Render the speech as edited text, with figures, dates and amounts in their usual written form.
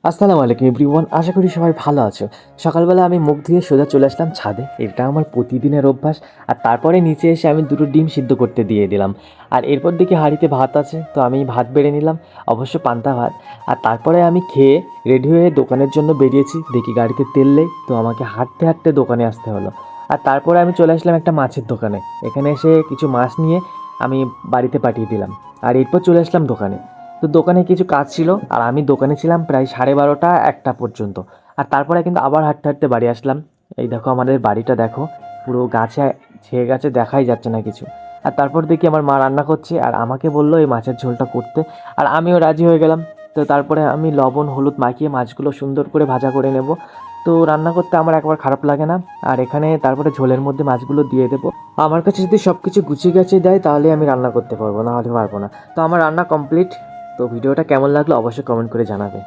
আসসালামু আলাইকুম এভরিওয়ান, আশা করি সবাই ভালো আছো। সকালবেলা আমি মুখ ধুয়ে সোজা চলে আসলাম ছাদে। এটা আমার প্রতিদিনের অভ্যাস। আর তারপরে নিচে এসে আমি দুটো ডিম সিদ্ধ করতে দিয়ে দিলাম। আর এরপর দেখি হাঁড়িতে ভাত আছে, তো আমি ভাত বেড়ে নিলাম, অবশ্য পান্তা ভাত। আর তারপরে আমি খেয়ে রেডি হয়ে দোকানের জন্য বেরিয়েছি। দেখি গাড়িতে তেল নেই, তো আমাকে হাঁটতে হাঁটতে দোকানে আসতে হলো। আর তারপরে আমি চলে আসলাম একটা মাছের দোকানে। এখানে এসে কিছু মাছ নিয়ে আমি বাড়িতে পাঠিয়ে দিলাম। আর এরপর চলে আসলাম দোকানে। তো দোকানে কিছু কাজ ছিল, আর আমি দোকানে ছিলাম প্রায় 12:30 একটা পর্যন্ত। আর তারপরে কিন্তু আবার হাঁটতে হাঁটতে বাড়ি আসলাম। এই দেখো আমাদের বাড়িটা দেখো, পুরো গাছে ছেয়ে গেছে, দেখাই যাচ্ছে না কিছু। আর তারপর দেখি আমার মা রান্না করছে, আর আমাকে বললো এই মাছের ঝোলটা করতে। আর আমিও রাজি হয়ে গেলাম। তো তারপরে আমি লবণ হলুদ মাখিয়ে মাছগুলো সুন্দর করে ভাজা করে নেব। তো রান্না করতে আমার একবার খারাপ লাগে না। আর এখানে তারপরে ঝোলের মধ্যে মাছগুলো দিয়ে দেবো। আমার কাছে যদি সব কিছু গুছিয়ে গাছিয়ে দেয় তাহলে আমি রান্না করতে পারবো, না হলে পারবো না। তো আমার রান্না কমপ্লিট। তো ভিডিওটা কেমন লাগলো অবশ্যই কমেন্ট করে জানাবে।